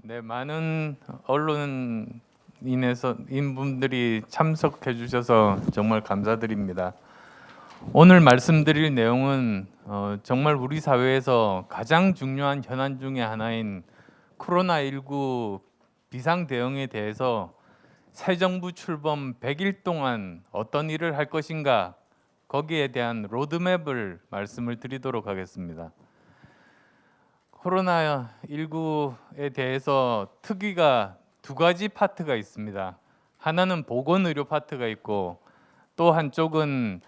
네, 많은 언론인분들이 참석해 주셔서 정말 감사드립니다. 오늘 말씀드릴 내용은 정말 우리 사회에서 가장 중요한 현안 중의 하나인 코로나19 비상 대응에 대해서 새 정부 출범 100일 동안 어떤 일을 할 것인가, 거기에 대한 로드맵을 말씀을 드리도록 하겠습니다. 코로나19에 대해서 특위가 두 가지 파트가 있습니다. 하나는 보건의료 파트가 있고 또 한쪽은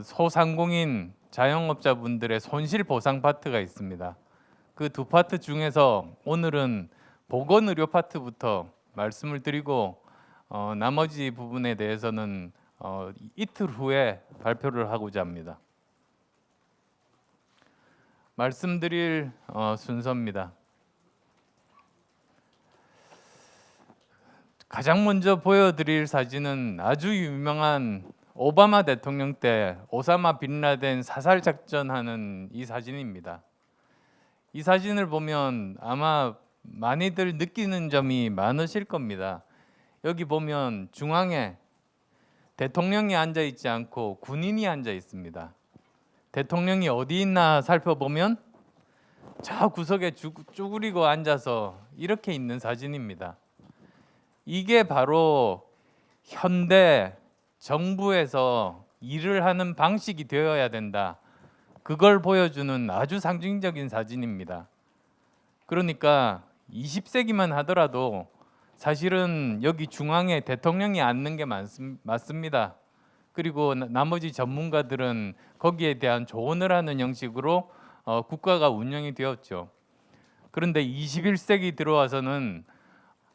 소상공인 자영업자분들의 손실보상 파트가 있습니다. 그 두 파트 중에서 오늘은 보건의료 파트부터 말씀을 드리고 나머지 부분에 대해서는 이틀 후에 발표를 하고자 합니다. 말씀드릴 순서입니다. 가장 먼저 보여드릴 사진은 아주 유명한 오바마 대통령 때 오사마 빈라덴 사살 작전하는 이 사진입니다. 이 사진을 보면 아마 많이들 느끼는 점이 많으실 겁니다. 여기 보면 중앙에 대통령이 앉아 있지 않고 군인이 앉아 있습니다. 대통령이 어디 있나 살펴보면 저 구석에 쭈그리고 앉아서 이렇게 있는 사진입니다. 이게 바로 현대 정부에서 일을 하는 방식이 되어야 된다. 그걸 보여주는 아주 상징적인 사진입니다. 그러니까 20세기만 하더라도 사실은 여기 중앙에 대통령이 앉는 게 맞습니다. 그리고 나머지 전문가들은 거기에 대한 조언을 하는 형식으로 국가가 운영이 되었죠. 그런데 21세기 들어와서는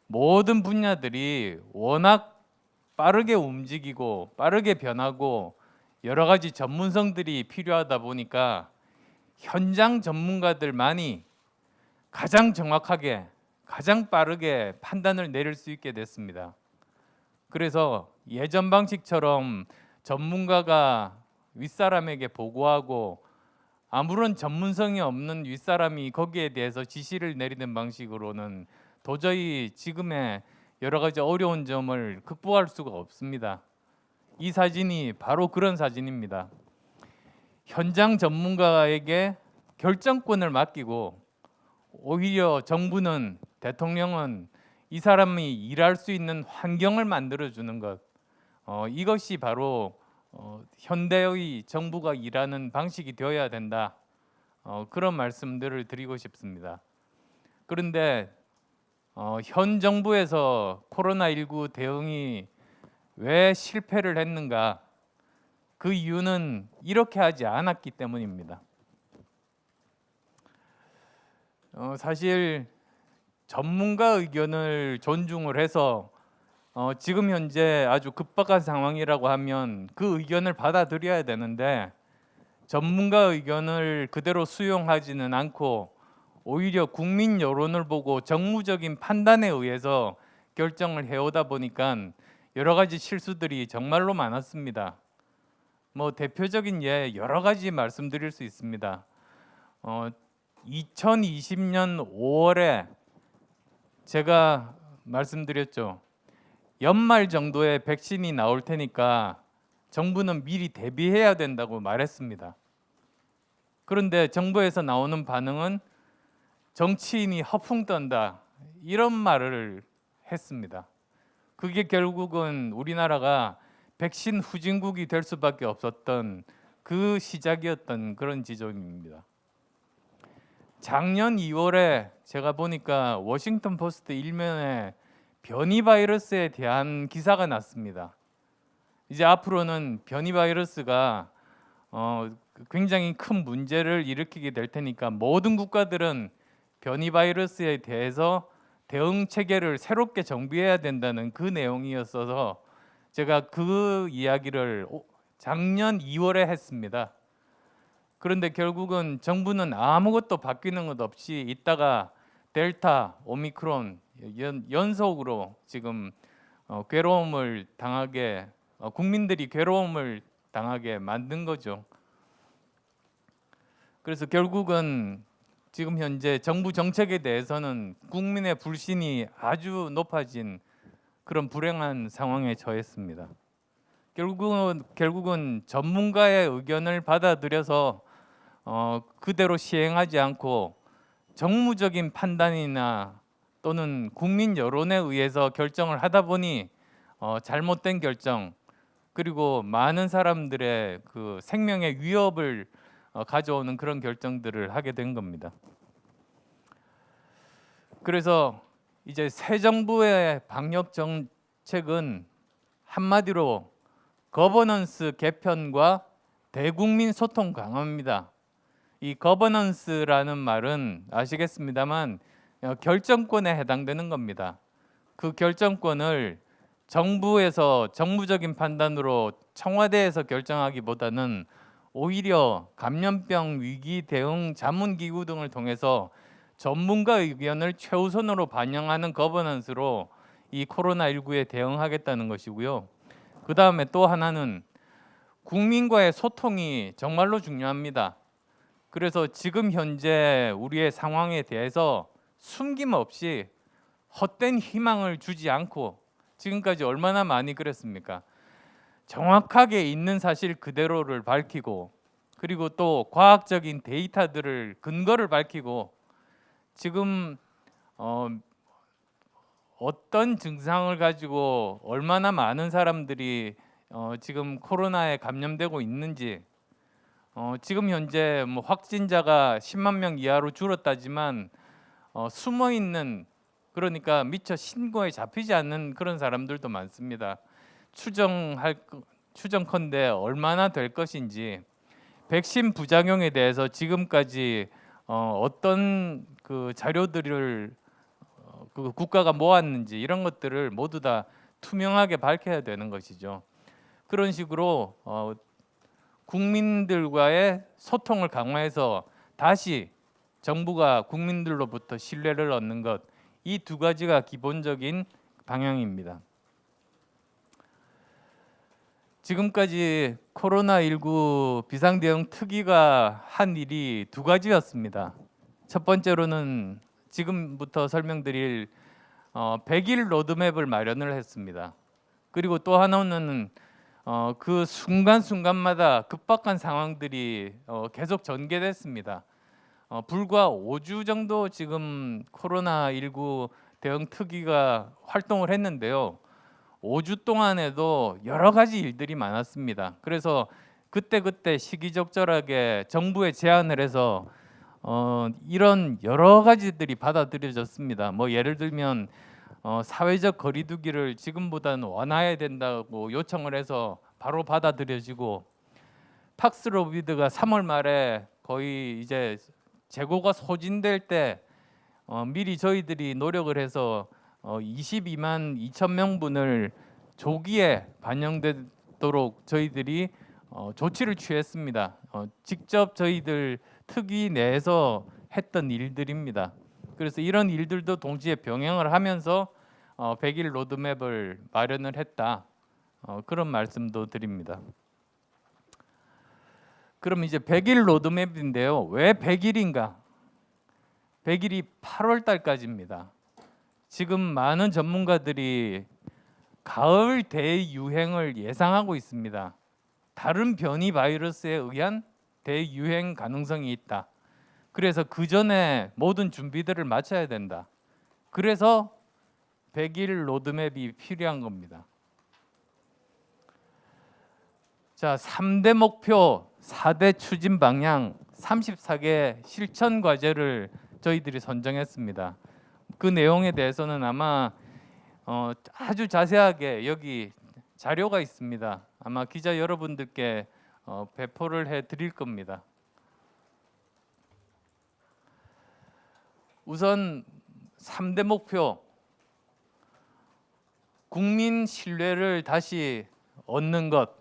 모든 분야들이 워낙 빠르게 움직이고 빠르게 변하고 여러 가지 전문성들이 필요하다 보니까 현장 전문가들만이 가장 정확하게 가장 빠르게 판단을 내릴 수 있게 됐습니다. 그래서 예전 방식처럼 전문가가 윗사람에게 보고하고 아무런 전문성이 없는 윗사람이 거기에 대해서 지시를 내리는 방식으로는 도저히 지금의 여러 가지 어려운 점을 극복할 수가 없습니다. 이 사진이 바로 그런 사진입니다. 현장 전문가에게 결정권을 맡기고 오히려 정부는, 대통령은 이 사람이 일할 수 있는 환경을 만들어주는 것, 이것이 바로 현대의 정부가 일하는 방식이 되어야 된다. 그런 말씀들을 드리고 싶습니다. 그런데 현 정부에서 코로나19 대응이 왜 실패를 했는가? 그 이유는 이렇게 하지 않았기 때문입니다. 사실 전문가 의견을 존중을 해서 지금 현재 아주 급박한 상황이라고 하면 그 의견을 받아들여야 되는데 전문가 의견을 그대로 수용하지는 않고 오히려 국민 여론을 보고 정무적인 판단에 의해서 결정을 해오다 보니까 여러 가지 실수들이 정말로 많았습니다. 뭐 대표적인 예 여러 가지 말씀드릴 수 있습니다. 2020년 5월에 제가 말씀드렸죠. 연말 정도에 백신이 나올 테니까 정부는 미리 대비해야 된다고 말했습니다. 그런데 정부에서 나오는 반응은 정치인이 허풍 떤다 이런 말을 했습니다. 그게 결국은 우리나라가 백신 후진국이 될 수밖에 없었던 그 시작이었던 그런 지점입니다. 작년 2월에 제가 보니까 워싱턴 포스트 일면에 변이 바이러스에 대한 기사가 났습니다. 이제 앞으로는 변이 바이러스가 굉장히 큰 문제를 일으키게 될 테니까 모든 국가들은 변이 바이러스에 대해서 대응 체계를 새롭게 정비해야 된다는 그 내용이었어서 제가 그 이야기를 작년 2월에 했습니다. 그런데 결국은 정부는 아무것도 바뀌는 것 없이 있다가 델타, 오미크론 연속으로 지금 괴로움을 당하게 국민들이 괴로움을 당하게 만든 거죠. 그래서 결국은 지금 현재 정부 정책에 대해서는 국민의 불신이 아주 높아진 그런 불행한 상황에 처했습니다. 결국은 전문가의 의견을 받아들여서 그대로 시행하지 않고 정무적인 판단이나 또는 국민 여론에 의해서 결정을 하다 보니 잘못된 결정, 그리고 많은 사람들의 그 생명의 위협을 가져오는 그런 결정들을 하게 된 겁니다. 그래서 이제 새 정부의 방역 정책은 한마디로 거버넌스 개편과 대국민 소통 강화입니다. 이 거버넌스라는 말은 아시겠습니다만 결정권에 해당되는 겁니다. 그 결정권을 정부에서 정무적인 판단으로 청와대에서 결정하기보다는 오히려 감염병 위기 대응 자문기구 등을 통해서 전문가 의견을 최우선으로 반영하는 거버넌스로 이 코로나19에 대응하겠다는 것이고요. 그 다음에 또 하나는 국민과의 소통이 정말로 중요합니다. 그래서 지금 현재 우리의 상황에 대해서 숨김없이 헛된 희망을 주지 않고, 지금까지 얼마나 많이 그랬습니까? 정확하게 있는 사실 그대로를 밝히고, 그리고 또 과학적인 데이터들을 근거를 밝히고, 지금 어떤 증상을 가지고 얼마나 많은 사람들이 지금 코로나에 감염되고 있는지, 지금 현재 뭐 확진자가 10만 명 이하로 줄었다지만 숨어 있는, 그러니까 미처 신고에 잡히지 않는 그런 사람들도 많습니다. 추정컨대 얼마나 될 것인지, 백신 부작용에 대해서 지금까지 어떤 그 자료들을 그 국가가 모았는지, 이런 것들을 모두 다 투명하게 밝혀야 되는 것이죠. 그런 식으로 국민들과의 소통을 강화해서 다시 정부가 국민들로부터 신뢰를 얻는 것, 이 두 가지가 기본적인 방향입니다. 지금까지 코로나19 비상대응 특위가 한 일이 두 가지였습니다. 첫 번째로는 지금부터 설명드릴 100일 로드맵을 마련을 했습니다. 그리고 또 하나는 그 순간순간마다 급박한 상황들이 계속 전개됐습니다. 불과 5주 정도 지금 코로나19 대응 특위가 활동을 했는데요. 5주 동안에도 여러 가지 일들이 많았습니다. 그래서 그때 시기적절하게 정부에 제안을 해서 이런 여러 가지들이 받아들여졌습니다. 뭐 예를 들면 사회적 거리두기를 지금보다는 완화해야 된다고 요청을 해서 바로 받아들여지고, 팍스로비드가 3월 말에 거의 이제 재고가 소진될 때 미리 저희들이 노력을 해서 22만 2천 명분을 조기에 반영되도록 저희들이 조치를 취했습니다. 직접 저희들 특위 내에서 했던 일들입니다. 그래서 이런 일들도 동시에 병행을 하면서 100일 로드맵을 마련을 했다, 그런 말씀도 드립니다. 그럼 이제 100일 로드맵인데요. 왜 100일인가? 100일이 8월 달까지입니다. 지금 많은 전문가들이 가을 대유행을 예상하고 있습니다. 다른 변이 바이러스에 의한 대유행 가능성이 있다. 그래서 그 전에 모든 준비들을 마쳐야 된다. 그래서 100일 로드맵이 필요한 겁니다. 자, 3대 목표, 4대 추진 방향, 34개 실천 과제를 저희들이 선정했습니다. 그 내용에 대해서는 아마 아주 자세하게 여기 자료가 있습니다. 아마 기자 여러분들께 배포를 해드릴 겁니다. 우선 3대 목표, 국민 신뢰를 다시 얻는 것,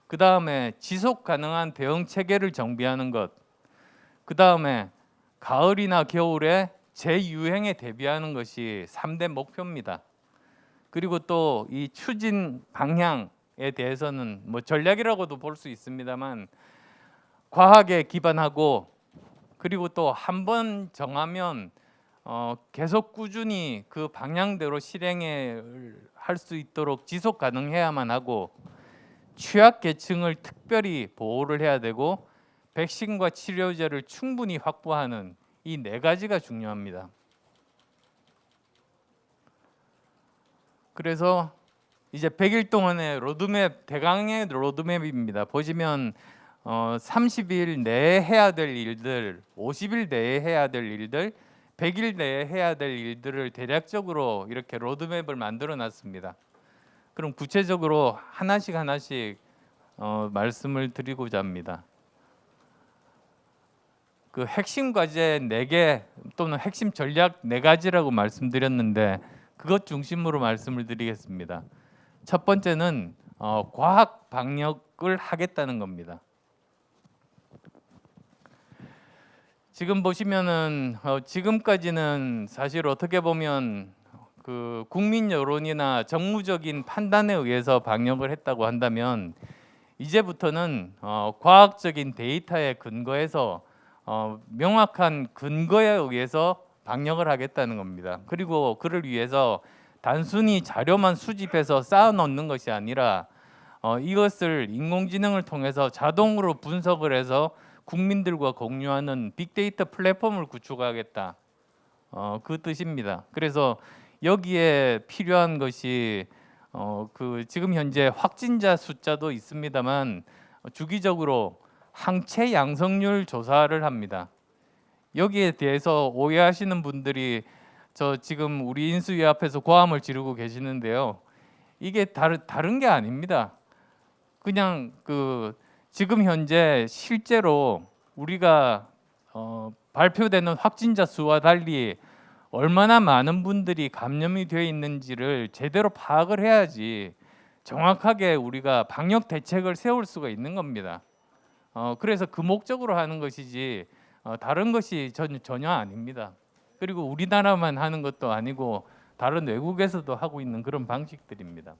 그 다음에 지속 가능한 대응 체계를 정비하는 것, 그 다음에 가을이나 겨울에 재유행에 대비하는 것이 3대 목표입니다. 그리고 또 이 추진 방향에 대해서는 뭐 전략이라고도 볼 수 있습니다만, 과학에 기반하고 그리고 또 한 번 정하면 계속 꾸준히 그 방향대로 실행을 할 수 있도록 지속 가능해야만 하고, 취약 계층을 특별히 보호를 해야 되고, 백신과 치료제를 충분히 확보하는 이 네 가지가 중요합니다. 그래서 이제 100일 동안의 로드맵, 대강의 로드맵입니다. 보시면 30일 내에 해야 될 일들, 50일 내에 해야 될 일들, 100일 내에 해야 될 일들을 대략적으로 이렇게 로드맵을 만들어 놨습니다. 그럼 구체적으로 하나씩 말씀을 드리고자 합니다. 그 핵심 과제 4개 또는 핵심 전략 4가지라고 말씀드렸는데, 그것 중심으로 말씀을 드리겠습니다. 첫 번째는 과학 방역을 하겠다는 겁니다. 지금 보시면은 지금까지는 사실 어떻게 보면 그 국민 여론이나 정무적인 판단에 의해서 방역을 했다고 한다면, 이제부터는 과학적인 데이터에 근거해서 명확한 근거에 의해서 방역을 하겠다는 겁니다. 그리고 그를 위해서 단순히 자료만 수집해서 쌓아 놓는 것이 아니라 이것을 인공지능을 통해서 자동으로 분석을 해서 국민들과 공유하는 빅데이터 플랫폼을 구축하겠다. 그 뜻입니다. 그래서 여기에 필요한 것이 그 지금 현재 확진자 숫자도 있습니다만, 주기적으로 항체 양성률 조사를 합니다. 여기에 대해서 오해하시는 분들이, 저 지금 우리 인수위 앞에서 고함을 지르고 계시는데요. 이게 다른 게 아닙니다. 그냥 그 지금 현재 실제로 우리가 발표되는 확진자 수와 달리 얼마나 많은 분들이 감염이 되어 있는지를 제대로 파악을 해야지 정확하게 우리가 방역 대책을 세울 수가 있는 겁니다. 그래서 그 목적으로 하는 것이지 다른 것이 전혀 아닙니다. 그리고 우리나라만 하는 것도 아니고 다른 외국에서도 하고 있는 그런 방식들입니다.